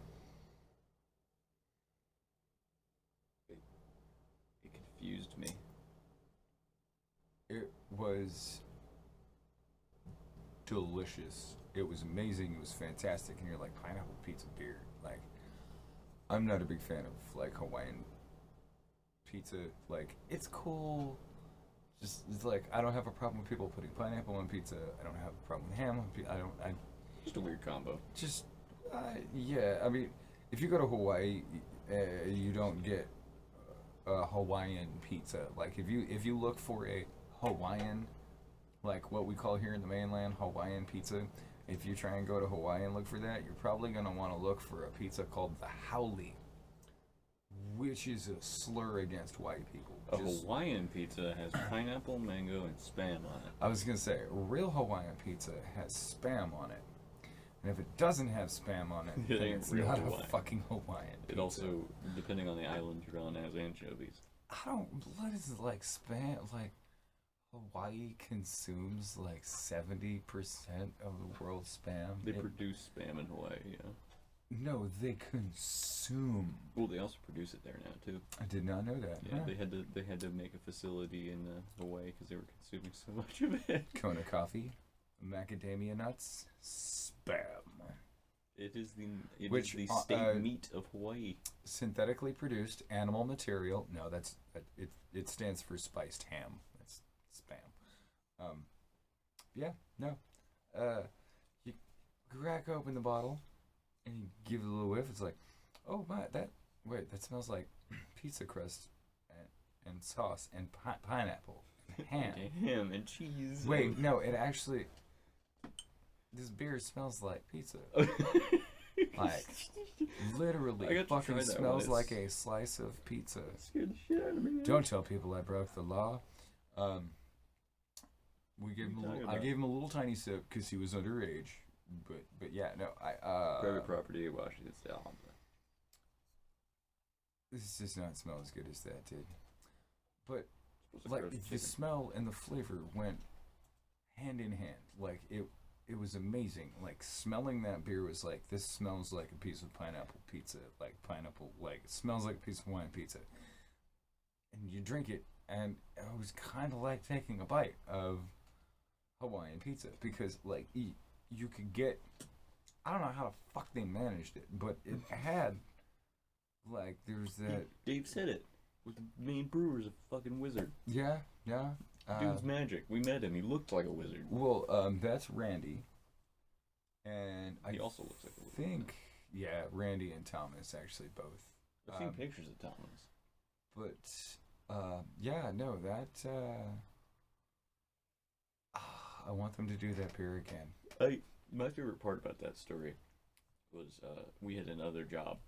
It confused me. It was delicious. It was amazing. It was fantastic. And you're like, pineapple pizza beer. Like, I'm not a big fan of like Hawaiian pizza. Like, it's cool. Just it's like I don't have a problem with people putting pineapple on pizza. I don't have a problem with ham on pizza. I Just a weird combo. just yeah. I mean, if you go to Hawaii, you don't get a Hawaiian pizza. Like if you look for a Hawaiian, like what we call here in the mainland Hawaiian pizza, if you try and go to Hawaii and look for that, you're probably gonna want to look for a pizza called the haole, which is a slur against white people. A Hawaiian pizza has pineapple, mango, and Spam on it. I was gonna say, a real Hawaiian pizza has Spam on it. And if it doesn't have Spam on it, It then ain't it's real not Hawaiian. a fucking Hawaiian pizza. It also, depending on the island you're on, has anchovies. what is it like Spam? Like, Hawaii consumes like 70% of the world's Spam? They produce Spam in Hawaii, yeah. No, they consume. Well, they also produce it there now too. I did not know that. Yeah, Huh. they had to make a facility in Hawaii because they were consuming so much of it. Kona coffee, macadamia nuts, Spam. It is the Which, the state meat of Hawaii. Synthetically produced animal material. No, it stands for spiced ham. That's Spam. Yeah, no. You crack open the bottle and you give it a little whiff. It's like, oh my, that smells like pizza crust and sauce and pineapple and ham. Ham and cheese. Wait, no, it actually. This beer smells like pizza. Like, literally, I got to fucking try that smells once. like a slice of pizza. Scared the shit out of me. Don't tell people I broke the law. We gave him I gave him a little tiny sip because he was underage. But yeah, no, Private property, Washington State. This does not smell as good as that did. But Supposed to like gross the chicken. smell and the flavor went hand in hand. Like it was amazing. Like smelling that beer was like, this smells like a piece of pineapple pizza. Like pineapple, like it smells like a piece of Hawaiian pizza. And you drink it, and it was kind of like taking a bite of Hawaiian pizza because like you could get, I don't know how the fuck they managed it, but it had like there's that. Dave said it. The main brewer's a fucking wizard. Yeah. Dude's magic. We met him. He looked like a wizard. Well, that's Randy, and He I also looks like a wizard. think Randy and Thomas actually both. I've seen pictures of Thomas. But no, that I want them to do that beer again. My favorite part about that story was we had another job,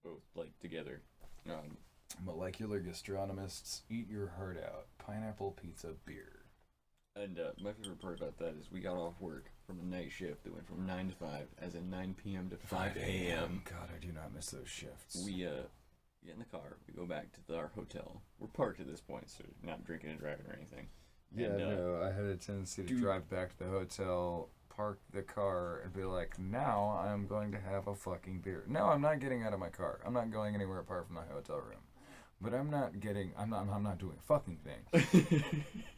both like together. Molecular gastronomists, eat your heart out. Pineapple pizza beer. And my favorite part about that is we got off work from a night shift that went from 9 to 5, as in 9 p.m. to 5 a.m. God, I do not miss those shifts. We get in the car, we go back to our hotel. We're parked at this point, so not drinking and driving or anything. Yeah, And, no, I had a tendency to dude- drive back to the hotel, park the car, and be like, now I'm going to have a fucking beer. No, I'm not getting out of my car. I'm not going anywhere apart from my hotel room. But I'm not doing a fucking thing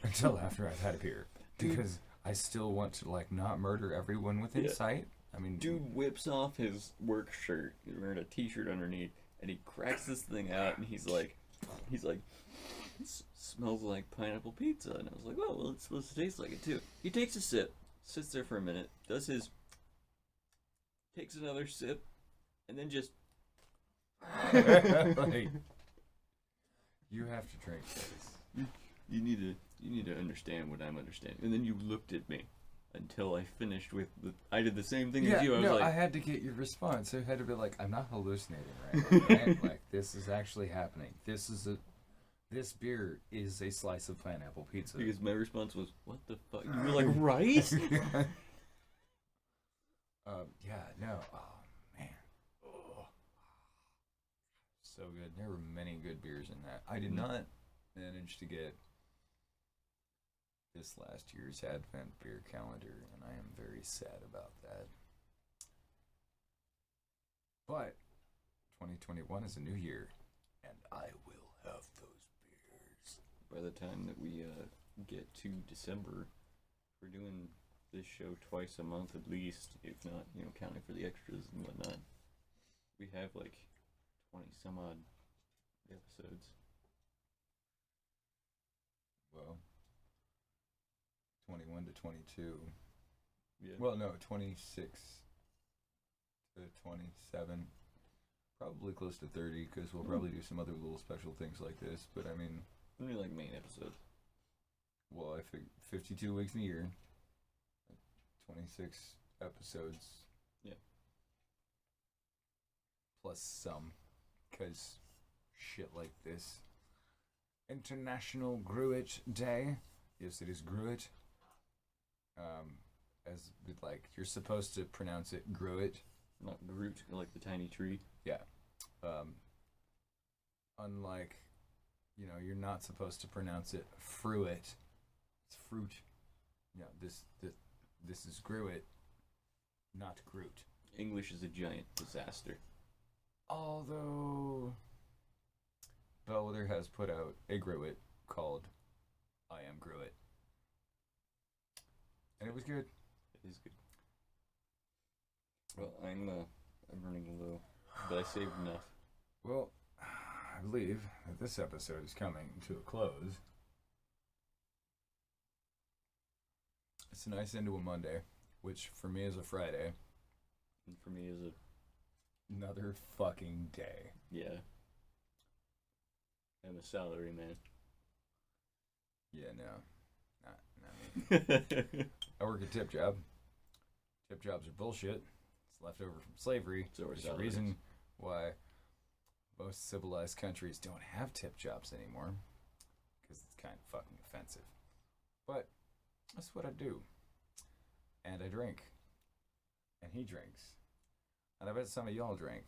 until after I've had a beer. Because I still want to, like, not murder everyone within Yeah. sight. I mean, Dude whips off his work shirt. He's wearing a t-shirt underneath, and he cracks this thing out, and he's like, smells like pineapple pizza. And I was like, oh, well, it's supposed to taste like it too. He takes a sip, sits there for a minute, takes another sip, and then just. like, you have to drink this. You need to understand what I'm understanding. And then you looked at me until I finished with I did the same thing as you. I was like, I had to get your response. I had to be like, I'm not hallucinating right now, right? Like, this is actually happening. This beer is a slice of pineapple pizza. Because my response was, what the fuck? You were like, right? Yeah, no. Oh, man. Oh. So good. There were many good beers in that. I did not manage to get this last year's Advent beer calendar, and I am very sad about that. But 2021 is a new year, and I will have those beers. By the time that we get to December, we're doing this show twice a month at least, if not, counting for the extras and whatnot. We have like 20 some odd episodes. Well, 21 to 22. Yeah. Well, no, 26 to 27. Probably close to 30, because we'll probably do some other little special things like this. But I mean, only like main episodes. Well, I think 52 weeks in a year, 26 episodes. Yeah. Plus some, because shit like this. International Gruit Day. Yes, it is Gruit. As like you're supposed to pronounce it Gruit, not Groot, like the tiny tree. Yeah. Unlike, you're not supposed to pronounce it fruit. It's fruit. Yeah. This is Gruit, not Groot. English is a giant disaster. Although Belvedere has put out a Gruit called I Am Gruit. And it was good. It is good. Well, I'm running low, but I saved enough. Well, I believe that this episode is coming to a close. It's a nice end to a Monday, which for me is a Friday. And for me is Another fucking day. yeah. I'm a salary man. Yeah, no. Not me. I work a tip job. Tip jobs are bullshit. It's left over from slavery. So are There's a salaries. reason why most civilized countries don't have tip jobs anymore. Because it's kind of fucking offensive. But that's what I do. And I drink. And he drinks. And I bet some of y'all drink.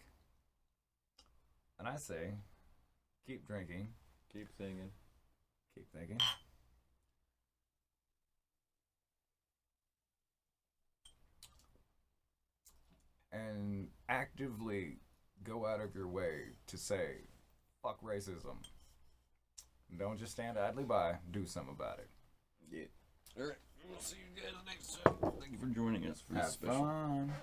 And I say, keep drinking. Keep singing. Keep thinking. And actively go out of your way to say, fuck racism. Don't just stand idly by. Do something about it. Yeah. Alright. We'll see you guys next time. Thank you for joining us for this Have special. fun.